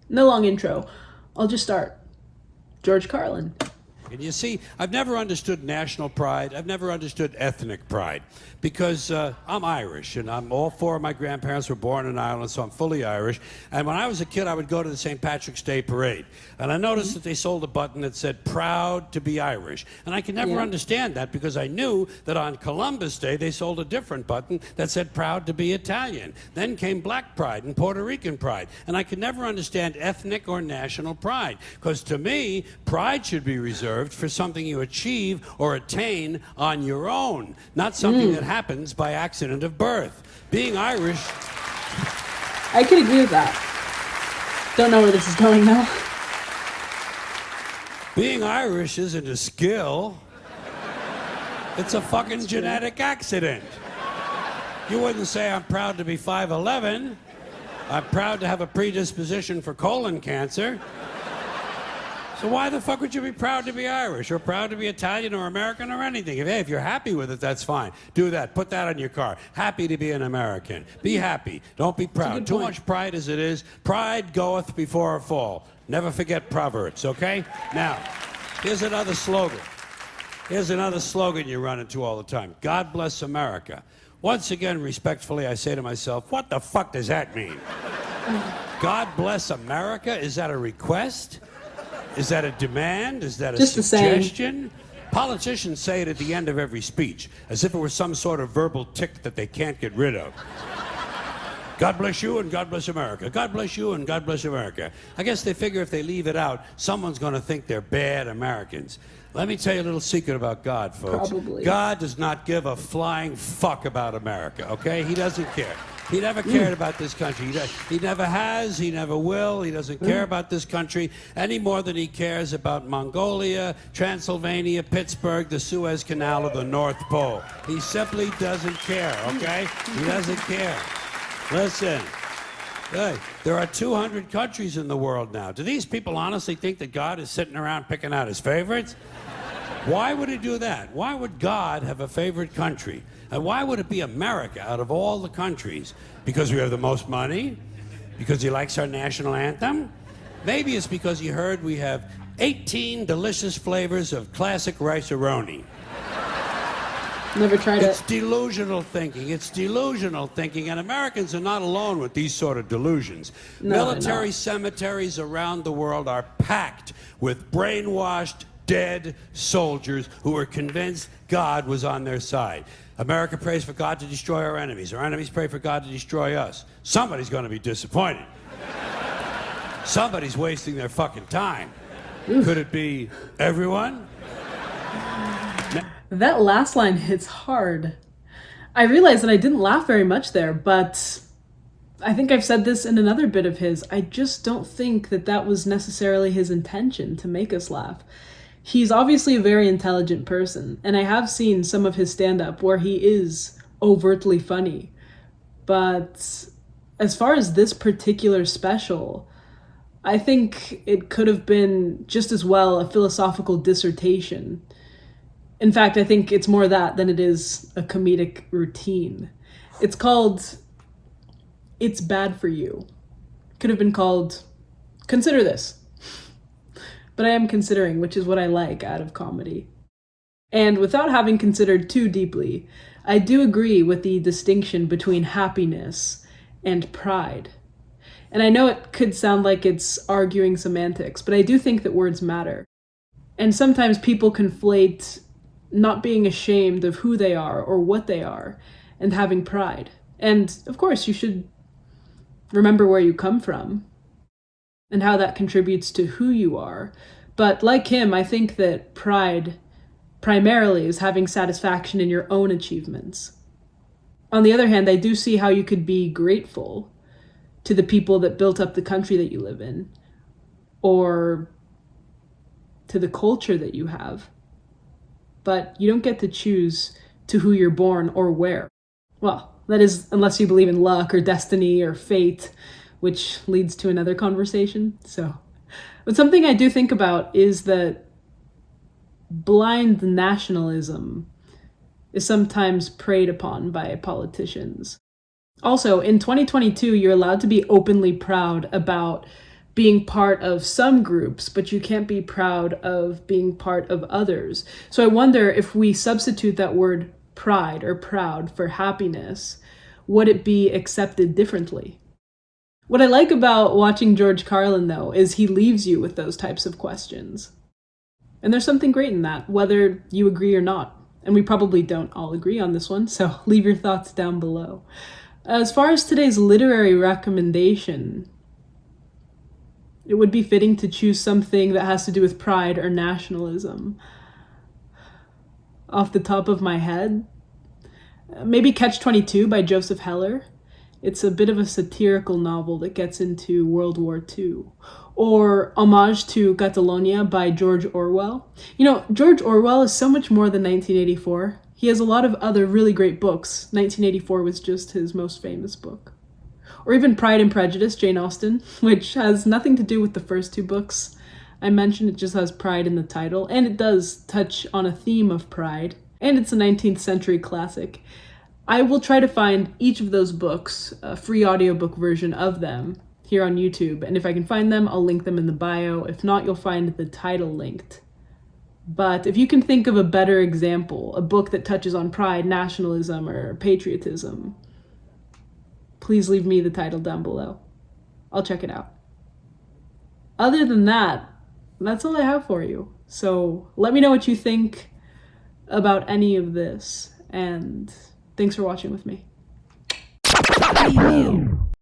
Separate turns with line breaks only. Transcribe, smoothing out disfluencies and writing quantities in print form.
No long intro. I'll just start. George Carlin.
And you see, I've never understood national pride. I've never understood ethnic pride because I'm Irish, and all four of my grandparents were born in Ireland, so I'm fully Irish. And when I was a kid, I would go to the St. Patrick's Day parade, and I noticed that they sold a button that said "Proud to be Irish," and I could never understand that because I knew that on Columbus Day they sold a different button that said "Proud to be Italian." Then came Black Pride and Puerto Rican pride, and I could never understand ethnic or national pride because to me, pride should be reserved for something you achieve or attain on your own, not something that happens by accident of birth. Being Irish...
I could agree with that. Don't know where this is going though.
Being Irish isn't a skill. It's a fucking genetic accident. You wouldn't say I'm proud to be 5'11". I'm proud to have a predisposition for colon cancer. So why the fuck would you be proud to be Irish or proud to be Italian or American or anything? If you're happy with it, that's fine. Do that. Put that on your car. Happy to be an American. Be happy. Don't be proud. Too much pride as it is. Pride goeth before a fall. Never forget Proverbs, okay? Now, here's another slogan. Here's another slogan you run into all the time. God bless America. Once again, respectfully, I say to myself, what the fuck does that mean? God bless America? Is that a request? Is that a demand? Is that a
Just
suggestion? Politicians say it at the end of every speech, as if it were some sort of verbal tic that they can't get rid of. God bless you and God bless America. God bless you and God bless America. I guess they figure if they leave it out, someone's going to think they're bad Americans. Let me tell you a little secret about God, folks.
Probably.
God does not give a flying fuck about America, okay? He doesn't care. He never cared about this country. He never has, he never will. He doesn't care about this country any more than he cares about Mongolia, Transylvania, Pittsburgh, the Suez Canal, or the North Pole. He simply doesn't care, okay? He doesn't care. Listen, hey, there are 200 countries in the world now. Do these people honestly think that God is sitting around picking out his favorites? Why would he do that? Why would God have a favorite country? And why would it be America out of all the countries? Because we have the most money? Because he likes our national anthem? Maybe it's because he heard we have 18 delicious flavors of classic rice-a-roni.
Never tried
It's
it.
delusional thinking. It's delusional thinking, and Americans are not alone with these sort of delusions.
No,
Military cemeteries around the world are packed with brainwashed, dead soldiers who were convinced God was on their side. America prays for God to destroy our enemies. Our enemies pray for God to destroy us. Somebody's going to be disappointed. Somebody's wasting their fucking time. Could it be everyone?
That last line hits hard. I realized that I didn't laugh very much there, but I think I've said this in another bit of his. I just don't think that that was necessarily his intention to make us laugh. He's obviously a very intelligent person, and I have seen some of his stand-up where he is overtly funny. But as far as this particular special, I think it could have been just as well a philosophical dissertation. In fact, I think it's more that than it is a comedic routine. It's called It's Bad for You. Could have been called Consider This. But I am considering, which is what I like out of comedy. And without having considered too deeply, I do agree with the distinction between happiness and pride. And I know it could sound like it's arguing semantics, but I do think that words matter. And sometimes people conflate not being ashamed of who they are or what they are and having pride. And of course, you should remember where you come from and how that contributes to who you are. But like him, I think that pride primarily is having satisfaction in your own achievements. On the other hand, I do see how you could be grateful to the people that built up the country that you live in, or to the culture that you have. But you don't get to choose to who you're born or where. Well, that is, unless you believe in luck or destiny or fate, which leads to another conversation. But something I do think about is that blind nationalism is sometimes preyed upon by politicians. Also, in 2022, you're allowed to be openly proud about being part of some groups, but you can't be proud of being part of others. So I wonder if we substitute that word pride or proud for happiness, would it be accepted differently? What I like about watching George Carlin, though, is he leaves you with those types of questions. And there's something great in that, whether you agree or not. And we probably don't all agree on this one, so leave your thoughts down below. As far as today's literary recommendation, it would be fitting to choose something that has to do with pride or nationalism. Off the top of my head, maybe Catch-22 by Joseph Heller. It's a bit of a satirical novel that gets into World War II. Or Homage to Catalonia by George Orwell. You know, George Orwell is so much more than 1984. He has a lot of other really great books. 1984 was just his most famous book. Or even Pride and Prejudice, Jane Austen, which has nothing to do with the first two books I mentioned. It just has pride in the title, and it does touch on a theme of pride, and it's a 19th century classic. I will try to find each of those books, a free audiobook version of them, here on YouTube, and if I can find them, I'll link them in the bio. If not, you'll find the title linked. But if you can think of a better example, a book that touches on pride, nationalism, or patriotism, please leave me the title down below. I'll check it out. Other than that, that's all I have for you. So let me know what you think about any of this, and thanks for watching with me.